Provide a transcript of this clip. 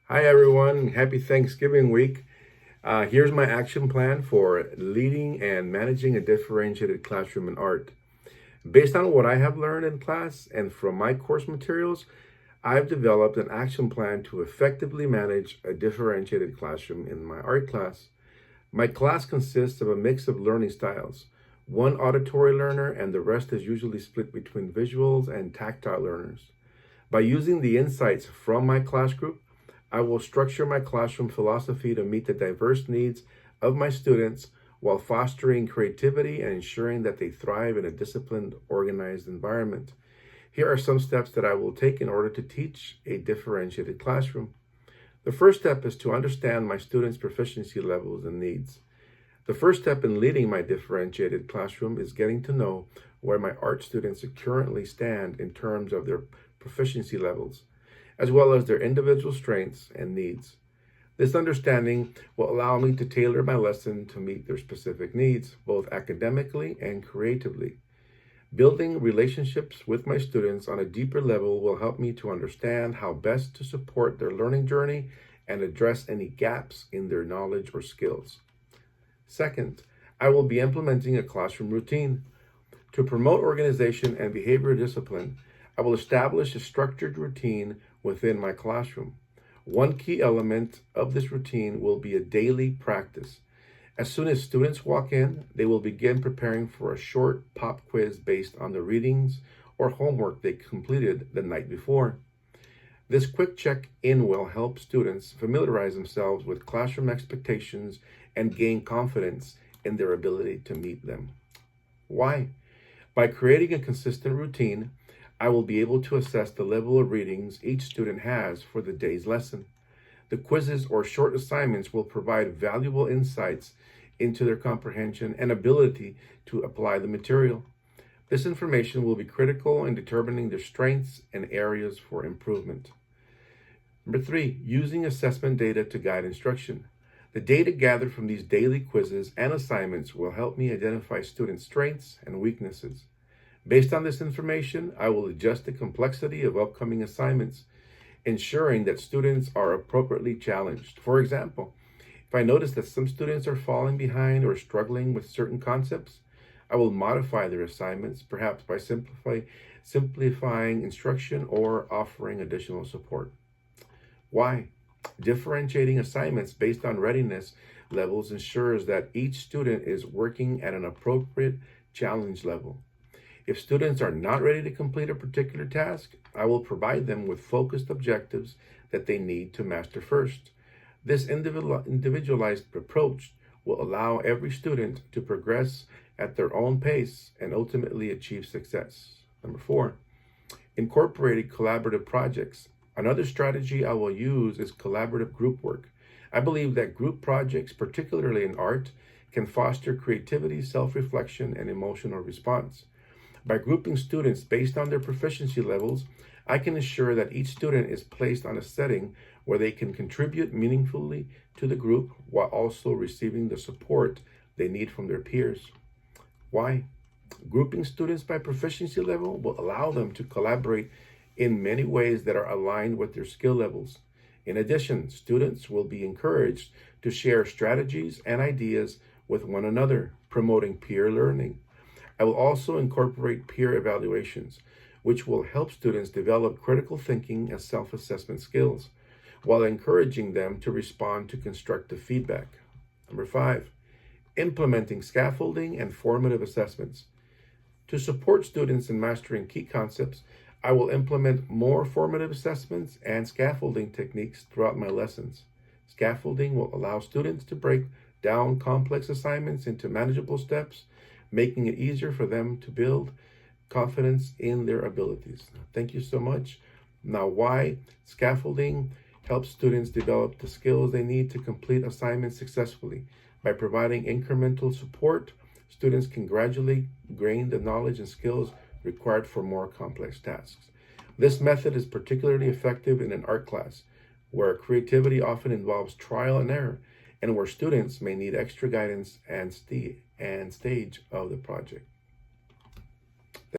Hi, everyone. Happy Thanksgiving week. Here's my action plan for leading and managing a differentiated classroom in art. Based on what I have learned in class and from my course materials, I've developed an action plan to effectively manage a differentiated classroom in my art class. My class consists of a mix of learning styles. One auditory learner and the rest is usually split between visuals and tactile learners. By using the insights from my class group, I will structure my classroom philosophy to meet the diverse needs of my students while fostering creativity and ensuring that they thrive in a disciplined, organized environment. Here are some steps that I will take in order to teach a differentiated classroom. The first step is to understand my students' proficiency levels and needs. The first step in leading my differentiated classroom is getting to know where my art students currently stand in terms of their proficiency levels, as well as their individual strengths and needs. This understanding will allow me to tailor my lesson to meet their specific needs, both academically and creatively. Building relationships with my students on a deeper level will help me to understand how best to support their learning journey and address any gaps in their knowledge or skills. Second, I will be implementing a classroom routine. To promote organization and behavioral discipline, I will establish a structured routine within my classroom. One key element of this routine will be a daily practice. As soon as students walk in, they will begin preparing for a short pop quiz based on the readings or homework they completed the night before. This quick check-in will help students familiarize themselves with classroom expectations and gain confidence in their ability to meet them. Why? By creating a consistent routine, I will be able to assess the level of readings each student has for the day's lesson. The quizzes or short assignments will provide valuable insights into their comprehension and ability to apply the material. This information will be critical in determining their strengths and areas for improvement. Number 3, using assessment data to guide instruction. The data gathered from these daily quizzes and assignments will help me identify students' strengths and weaknesses. Based on this information, I will adjust the complexity of upcoming assignments, ensuring that students are appropriately challenged. For example, if I notice that some students are falling behind or struggling with certain concepts, I will modify their assignments, perhaps by simplifying instruction or offering additional support. Why? Differentiating assignments based on readiness levels ensures that each student is working at an appropriate challenge level. If students are not ready to complete a particular task, I will provide them with focused objectives that they need to master first. This individualized approach will allow every student to progress at their own pace and ultimately achieve success. Number 4, incorporating collaborative projects. Another strategy I will use is collaborative group work. I believe that group projects, particularly in art, can foster creativity, self-reflection, and emotional response. By grouping students based on their proficiency levels, I can ensure that each student is placed on a setting where they can contribute meaningfully to the group while also receiving the support they need from their peers. Why? Grouping students by proficiency level will allow them to collaborate in many ways that are aligned with their skill levels. In addition, students will be encouraged to share strategies and ideas with one another, promoting peer learning. I will also incorporate peer evaluations, which will help students develop critical thinking and self-assessment skills, while encouraging them to respond to constructive feedback. Number 5, implementing scaffolding and formative assessments. To support students in mastering key concepts, I will implement more formative assessments and scaffolding techniques throughout my lessons. Scaffolding will allow students to break down complex assignments into manageable steps, making it easier for them to build confidence in their abilities. Thank you so much. Now, why? Scaffolding helps students develop the skills they need to complete assignments successfully. By providing incremental support, students can gradually gain the knowledge and skills required for more complex tasks. This method is particularly effective in an art class, where creativity often involves trial and error, and where students may need extra guidance and stage of the project.